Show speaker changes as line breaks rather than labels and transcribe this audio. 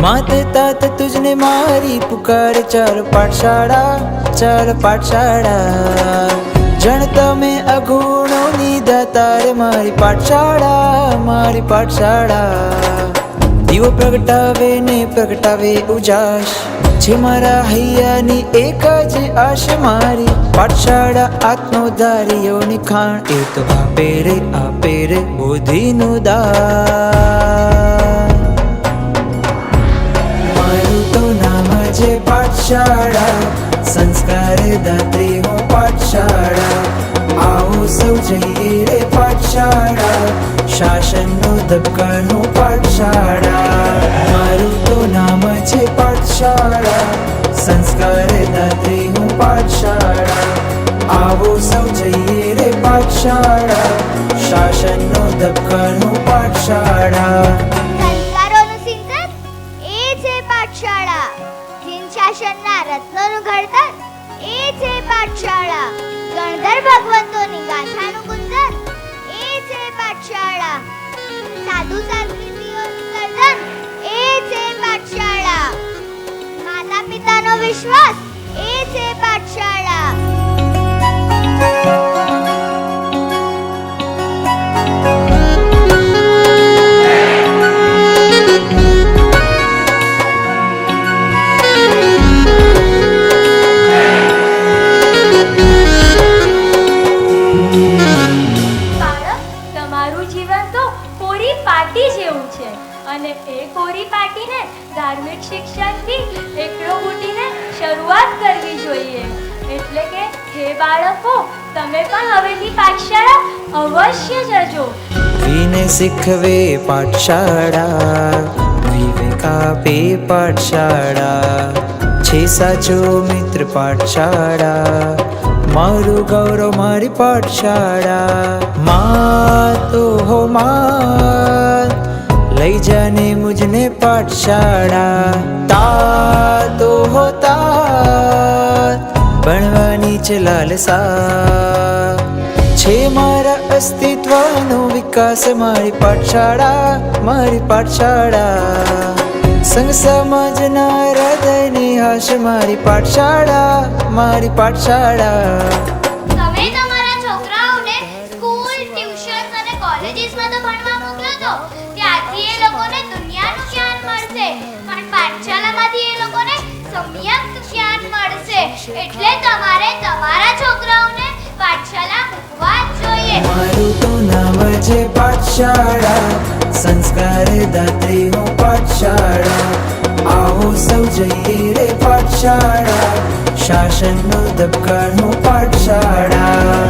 मात तात तुझने मारी पुकार, चाल पाठशाळा जणता में अगुणों नी दातार, मारी पाठशाळा દીવો પ્રગટાવે ને પ્રગટાવે ઉજાસ છે મારા હૈયાની એક જ આશ, મારી પાઠશાળા આત્મોદ્ધારીઓની ખાણ, એ તો આપે રે બુદ્ધિનું દાન. મારું તો નામ છે પાઠશાળા, સંસ્કાર દાત્રી હું પાઠશાળા. આવો સૌ જઈએ રે પાઠશાળા, શાસનનો ધબકારનું પાઠશાળા. મારું તો નામ છે પાઠશાળા, સંસ્કાર દાત્રી હું પાઠશાળા. આવો સૌ જઈએ રે પાઠશાળા, શાસનનો ધબકારનું પાઠશાળા.
સંસ્કારોનું સિંચન એ છે પાઠશાળા, જીન શાસનના રત્નોનું ઘડતર એ છે પાઠશાળા, ગણધર ભગવંતોની ગાથાનું ગુંજન એ છે પાઠશાળા, સાધુ સંસ્કૃતિઓનું સર્જન એ છે પાઠશાળા, માતા પિતાનો વિશ્વાસ એ છે પાઠશાળા.
અને એ કોરી પાટીને ધાર્મિક શિક્ષણથી એકડો મૂટીને શરૂઆત કરવી જોઈએ. એટલે કે હે બાળકો, તમે પણ હવેથી પાઠશાળા અવશ્ય જજો.
વિને શીખવે પાઠશાળા, વિવેક આપે પાઠશાળા, છે સાચો મિત્ર પાઠશાળા. મારું ગૌરવ મારી પાઠશાળા. માં તો હો માં, લઈ જાને મુझने પાઠશાળા. તા તો હો તા, ભણવાની છે લાલસા. છે મારા અસ્તિત્વનો વિકાસ મારી પાઠશાળા. સંગ સમાજના હૃદયની હાશ મારી પાઠશાળા.
તમે તમારા છોકરાઓને સ્કૂલ, ટ્યુશન અને કોલેજીસમાં તો ભણવા મોકલો છો, ત્યાંથી એ લોકોને દુનિયાનું જ્ઞાન મળશે, પણ પાઠશાળામાંથી એ લોકોને સમ્યક જ્ઞાન મળશે. એટલે તમારે તમારા છોકરાઓને પાઠશાળા મૂકવા જ જોઈએ.
મારું તો નામ છે પાઠશાળા, સંસ્કાર દાત્રી હું પાઠશાળા. આવો સૌ જઈએ રે પાઠશાળા, શાસનનો ધબકારનું પાઠશાળા.